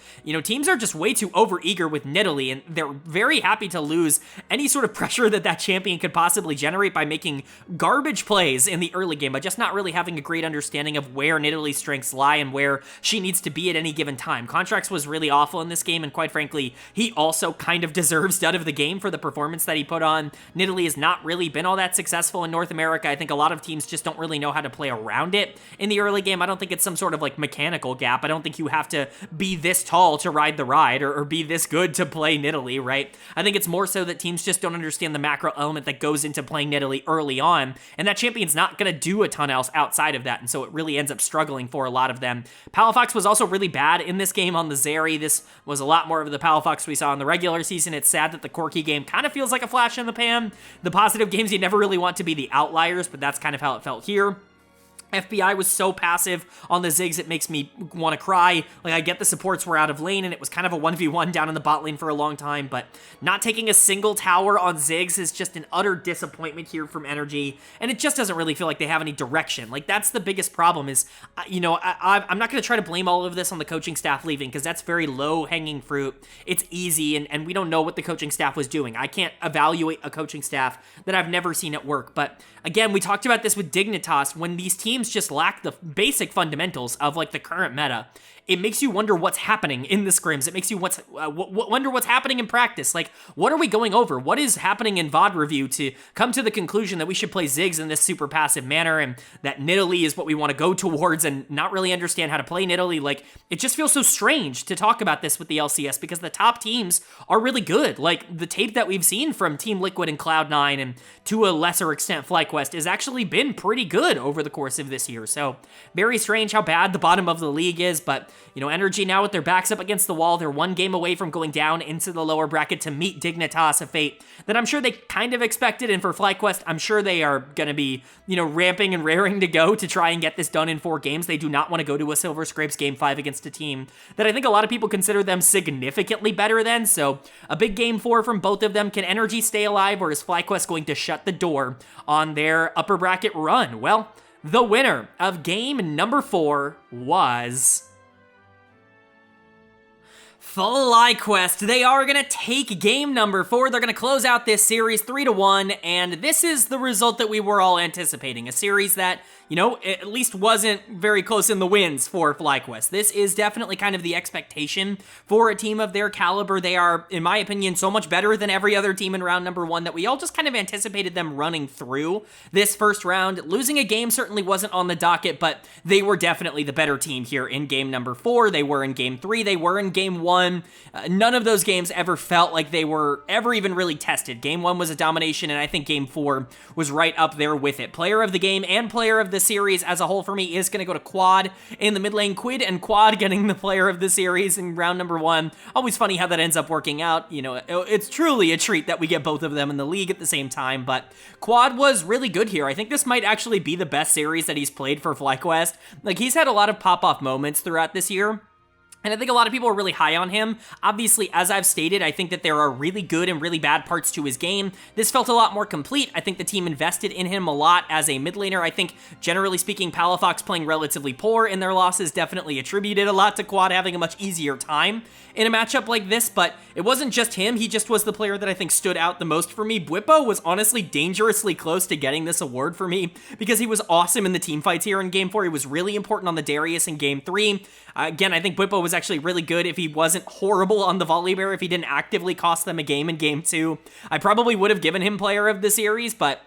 teams are just way too over-eager with Nidalee, and they're very happy to lose any sort of pressure that champion could possibly generate by making garbage plays in the early game, but just not really having a great understanding of where Nidalee's strengths lie and where she needs to be at any given time. Contracts was really awful in this game, and quite frankly, he also kind of deserves dud of the game for the performance that he put on. Nidalee has not really been all that successful in North America. I think a lot of teams just don't really know how to play around it in the early game. I don't think it's some sort of like mechanical gap. I don't think you have to be this tall to ride the ride or be this good to play Nidalee, right? I think it's more so that teams just don't understand the macro element that goes into playing Nidalee early on, and that champion's not going to do a ton else outside of that, and so it really ends up struggling for a lot of them. Palafox was also really bad in this game on the Zeri. This was a lot more of the Palafox we saw in the regular season. It's sad that the Corki game kind of feels like a flash in the pan. The positive games, you never really want to be the outliers, but that's kind of how it felt here. FBI was so passive on the Ziggs, it makes me want to cry. Like, I get the supports were out of lane, and it was kind of a 1v1 down in the bot lane for a long time, but not taking a single tower on Ziggs is just an utter disappointment here from Energy, and it just doesn't really feel like they have any direction. Like, that's the biggest problem is, I'm not going to try to blame all of this on the coaching staff leaving, because that's very low-hanging fruit. It's easy, and we don't know what the coaching staff was doing. I can't evaluate a coaching staff that I've never seen at work, but again, we talked about this with Dignitas. When these teams just lack the basic fundamentals of like the current meta, it makes you wonder what's happening in the scrims. It makes you wonder what's happening in practice. Like, what are we going over? What is happening in VOD review to come to the conclusion that we should play Ziggs in this super passive manner and that Nidalee is what we want to go towards and not really understand how to play Nidalee? Like, it just feels so strange to talk about this with the LCS because the top teams are really good. Like, the tape that we've seen from Team Liquid and Cloud9 and to a lesser extent FlyQuest has actually been pretty good over the course of this year. So, very strange how bad the bottom of the league is, but Energy now with their backs up against the wall, they're one game away from going down into the lower bracket to meet Dignitas, a fate that I'm sure they kind of expected. And for FlyQuest, I'm sure they are going to be, ramping and raring to go to try and get this done in 4 games. They do not want to go to a Silver Scrapes Game 5 against a team that I think a lot of people consider them significantly better than. So a big Game 4 from both of them. Can Energy stay alive, or is FlyQuest going to shut the door on their upper bracket run? Well, the winner of game number 4 was FlyQuest. They are going to take game number 4. They're going to close out this series 3-1, and this is the result that we were all anticipating. A series that, at least wasn't very close in the wins for FlyQuest. This is definitely kind of the expectation for a team of their caliber. They are, in my opinion, so much better than every other team in round number 1 that we all just kind of anticipated them running through this first round. Losing a game certainly wasn't on the docket, but they were definitely the better team here in game number 4. They were in game 3. They were in game 1. None of those games ever felt like they were ever even really tested. Game 1 was a domination, and I think game 4 was right up there with it. Player of the game and player of the series as a whole for me is going to go to Quad in the mid lane. Quid and Quad getting the player of the series in round number 1. Always funny how that ends up working out. It's truly a treat that we get both of them in the league at the same time, but Quad was really good here. I think this might actually be the best series that he's played for FlyQuest. He's had a lot of pop-off moments throughout this year, and I think a lot of people are really high on him. Obviously, as I've stated, I think that there are really good and really bad parts to his game. This felt a lot more complete. I think the team invested in him a lot as a mid laner. I think, generally speaking, Palafox playing relatively poor in their losses definitely attributed a lot to Quad having a much easier time in a matchup like this, but it wasn't just him. He just was the player that I think stood out the most for me. Bwipo was honestly dangerously close to getting this award for me because he was awesome in the team fights here in game 4. He was really important on the Darius in game 3. Again, I think Bwipo was actually really good if he wasn't horrible on the Volibear, if he didn't actively cost them a game in game 2. I probably would have given him player of the series, but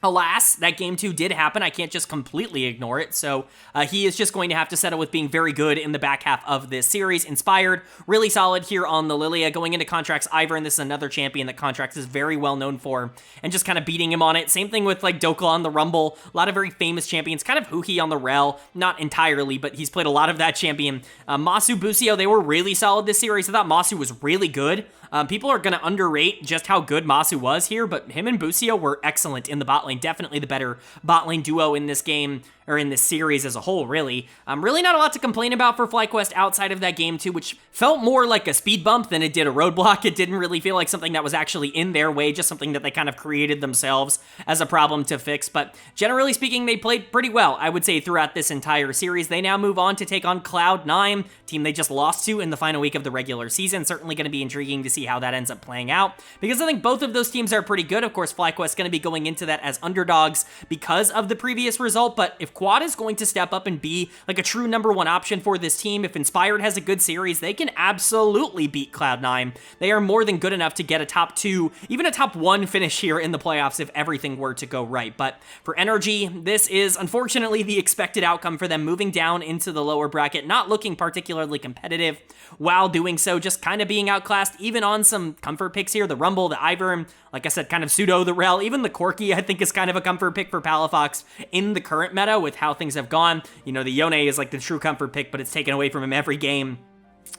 alas, that game 2 did happen. I can't just completely ignore it, so he is just going to have to settle with being very good in the back half of this series. Inspired, really solid here on the Lilia. Going into Contract's Ivern, and this is another champion that Contracts is very well known for, and just kind of beating him on it. Same thing with Dokal on the Rumble. A lot of very famous champions. Kind of Huhi on the Rel, not entirely, but he's played a lot of that champion. Masu, Busio, they were really solid this series. I thought Masu was really good. People are going to underrate just how good Masu was here, but him and Busio were excellent in the bot lane. Definitely the better bot lane duo in this game, or in this series as a whole, really. Really not a lot to complain about for FlyQuest outside of that game 2, which felt more like a speed bump than it did a roadblock. It didn't really feel like something that was actually in their way, just something that they kind of created themselves as a problem to fix. But generally speaking, they played pretty well, I would say, throughout this entire series. They now move on to take on Cloud9, team they just lost to in the final week of the regular season. Certainly going to be intriguing to see how that ends up playing out, because I think both of those teams are pretty good. Of course, FlyQuest going to be going into that as underdogs because of the previous result, but if Quad is going to step up and be like a true number 1 option for this team, if Inspired has a good series, they can absolutely beat Cloud9. They are more than good enough to get a top 2, even a top 1 finish here in the playoffs if everything were to go right. But for Energy, this is unfortunately the expected outcome for them, moving down into the lower bracket, not looking particularly competitive while doing so, just kind of being outclassed, even on some comfort picks here. The Rumble, the Ivern, like I said, kind of pseudo the Rel. Even the Corki, I think, is kind of a comfort pick for Palafox in the current meta with how things have gone. The Yone is like the true comfort pick, but it's taken away from him every game.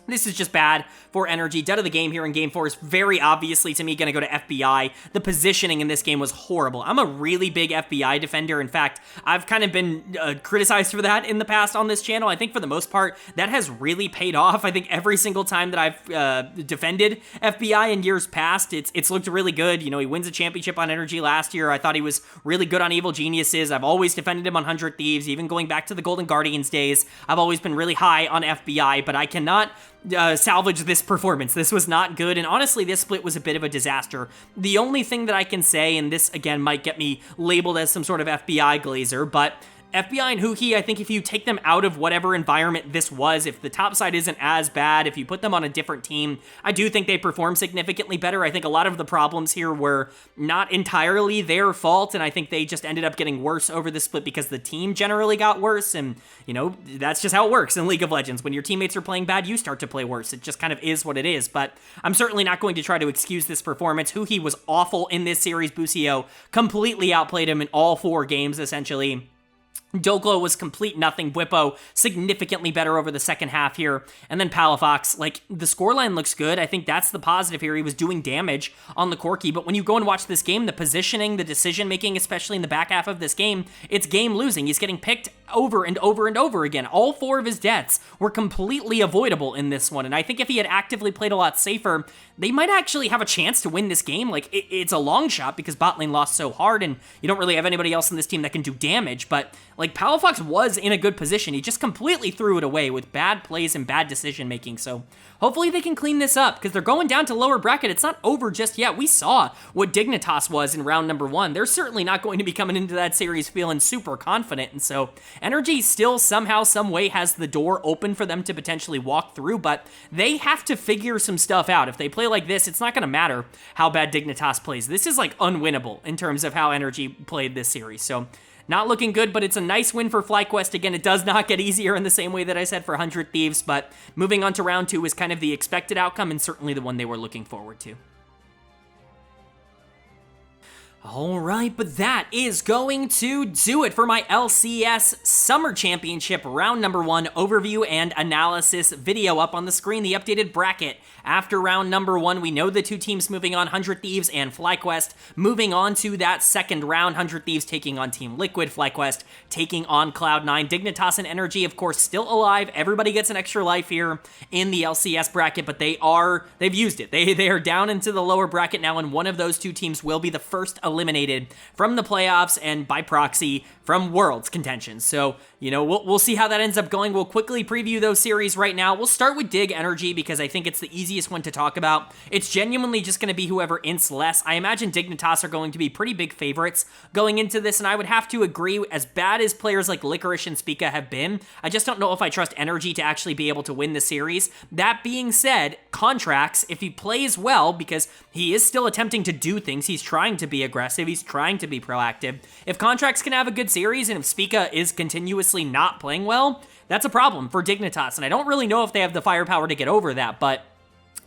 This is just bad for Energy. Dead of the game here in game 4 is very obviously, to me, going to go to FBI. The positioning in this game was horrible. I'm a really big FBI defender. In fact, I've kind of been criticized for that in the past on this channel. I think for the most part, that has really paid off. I think every single time that I've defended FBI in years past, it's looked really good. He wins a championship on Energy last year. I thought he was really good on Evil Geniuses. I've always defended him on 100 Thieves, even going back to the Golden Guardians days. I've always been really high on FBI, but I cannot salvage this performance. This was not good, and honestly, this split was a bit of a disaster. The only thing that I can say, and this again might get me labeled as some sort of FBI glazer, but FBI and Huhi, I think if you take them out of whatever environment this was, if the top side isn't as bad, if you put them on a different team, I do think they perform significantly better. I think a lot of the problems here were not entirely their fault, and I think they just ended up getting worse over the split because the team generally got worse, and, that's just how it works in League of Legends. When your teammates are playing bad, you start to play worse. It just kind of is what it is, but I'm certainly not going to try to excuse this performance. Huhi was awful in this series. Busio completely outplayed him in all 4 games, essentially. Doklo was complete nothing. Bwipo significantly better over the second half here. And then Palafox, like, the scoreline looks good. I think that's the positive here. He was doing damage on the Corki, but when you go and watch this game, the positioning, the decision-making, especially in the back half of this game, it's game losing. He's getting picked over and over and over again. All 4 of his deaths were completely avoidable in this one, and I think if he had actively played a lot safer, they might actually have a chance to win this game. Like, it's a long shot because bot lane lost so hard, and you don't really have anybody else in this team that can do damage, but like, Palafox was in a good position. He just completely threw it away with bad plays and bad decision-making, so hopefully they can clean this up, because they're going down to lower bracket. It's not over just yet. We saw what Dignitas was in round number 1. They're certainly not going to be coming into that series feeling super confident, and so Energy still somehow, some way has the door open for them to potentially walk through, but they have to figure some stuff out. If they play like this, it's not going to matter how bad Dignitas plays. This is like unwinnable in terms of how Energy played this series, so not looking good, but it's a nice win for FlyQuest. Again, it does not get easier in the same way that I said for 100 Thieves, but moving on to round 2 is kind of the expected outcome and certainly the one they were looking forward to. All right, but that is going to do it for my LCS Summer Championship round number 1 overview and analysis video. Up on the screen, the updated bracket. After round number 1, we know the 2 teams moving on, 100 Thieves and FlyQuest, moving on to that second round, 100 Thieves taking on Team Liquid, FlyQuest taking on Cloud9. Dignitas and Energy, of course, still alive. Everybody gets an extra life here in the LCS bracket, but they've used it. They are down into the lower bracket now, and one of those 2 teams will be the first eliminated from the playoffs and by proxy from Worlds contention. So, you know, we'll see how that ends up going. We'll quickly preview those series right now. We'll start with Dig Energy because I think it's the easiest one to talk about. It's genuinely just going to be whoever ints less. I imagine Dignitas are going to be pretty big favorites going into this, and I would have to agree, as bad as players like Licorice and Spica have been, I just don't know if I trust Energy to actually be able to win the series. That being said, Contracts, if he plays well, because he is still attempting to do things, he's trying to be aggressive, he's trying to be proactive. If Contracts can have a good series, and if Spica is continuously not playing well, that's a problem for Dignitas, and I don't really know if they have the firepower to get over that, but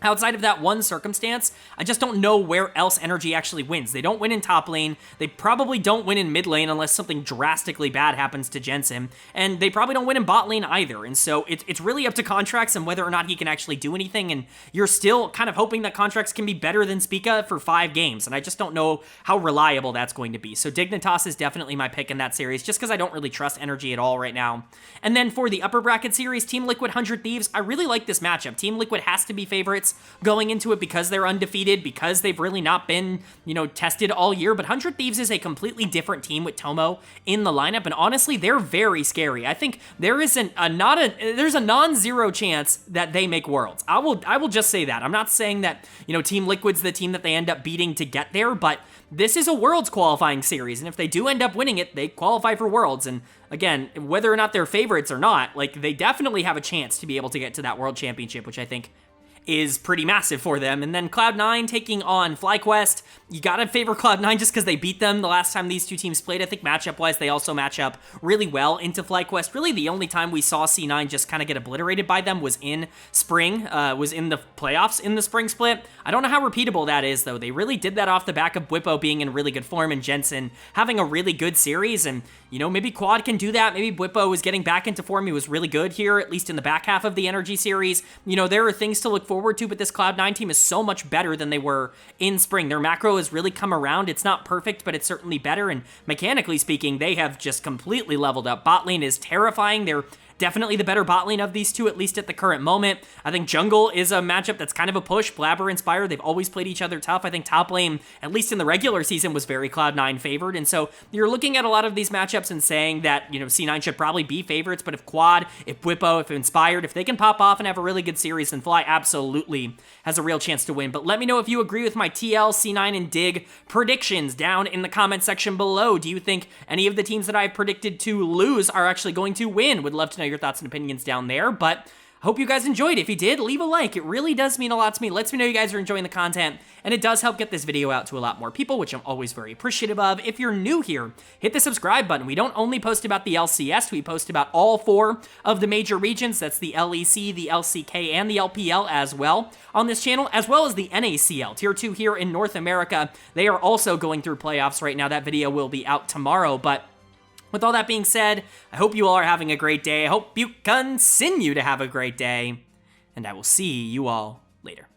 outside of that one circumstance, I just don't know where else Energy actually wins. They don't win in top lane, they probably don't win in mid lane unless something drastically bad happens to Jensen, and they probably don't win in bot lane either, and so it's really up to Contracts and whether or not he can actually do anything, and you're still kind of hoping that Contracts can be better than Spica for 5 games, and I just don't know how reliable that's going to be. So Dignitas is definitely my pick in that series, just because I don't really trust Energy at all right now. And then for the upper bracket series, Team Liquid 100 Thieves, I really like this matchup. Team Liquid has to be favorites going into it because they're undefeated, because they've really not been, you know, tested all year, but 100 Thieves is a completely different team with Tomo in the lineup, and honestly, they're very scary. I think there is there's a non-zero chance that they make Worlds. I will just say that. I'm not saying that, you know, Team Liquid's the team that they end up beating to get there, but this is a Worlds qualifying series, and if they do end up winning it, they qualify for Worlds, and again, whether or not they're favorites or not, like, they definitely have a chance to be able to get to that World Championship, which I think is pretty massive for them. And then Cloud9 taking on FlyQuest. You gotta favor Cloud9 just because they beat them the last time these 2 teams played. I think matchup-wise, they also match up really well into FlyQuest. Really, the only time we saw C9 just kind of get obliterated by them was in spring, was in the playoffs in the spring split. I don't know how repeatable that is, though. They really did that off the back of Bwipo being in really good form and Jensen having a really good series, and, you know, maybe Quad can do that. Maybe Bwipo is getting back into form. He was really good here, at least in the back half of the Energy series. You know, there are things to look forward to, but this Cloud9 team is so much better than they were in spring. Their macro has really come around. It's not perfect, but it's certainly better, and mechanically speaking, they have just completely leveled up. Bot lane is terrifying. They're definitely the better bot lane of these 2, at least at the current moment. I think jungle is a matchup that's kind of a push. Blabber and Spire, they've always played each other tough. I think top lane, at least in the regular season, was very Cloud9 favored, and so you're looking at a lot of these matchups and saying that, you know, C9 should probably be favorites, but if Quad, if Bwipo, if Inspired, if they can pop off and have a really good series, then Fly absolutely has a real chance to win. But let me know if you agree with my TL, C9, and Dig predictions down in the comment section below. Do you think any of the teams that I've predicted to lose are actually going to win? Would love to know your thoughts and opinions down there, but hope you guys enjoyed. If you did, leave a like. It really does mean a lot to me. It lets me know you guys are enjoying the content, and it does help get this video out to a lot more people, which I'm always very appreciative of. If you're new here, hit the subscribe button. We don't only post about the LCS, we post about all 4 of the major regions. That's the LEC, the LCK, and the LPL as well on this channel, as well as the NACL, Tier 2 here in North America. They are also going through playoffs right now. That video will be out tomorrow, but With all that being said, I hope you all are having a great day. I hope you continue to have a great day, and I will see you all later.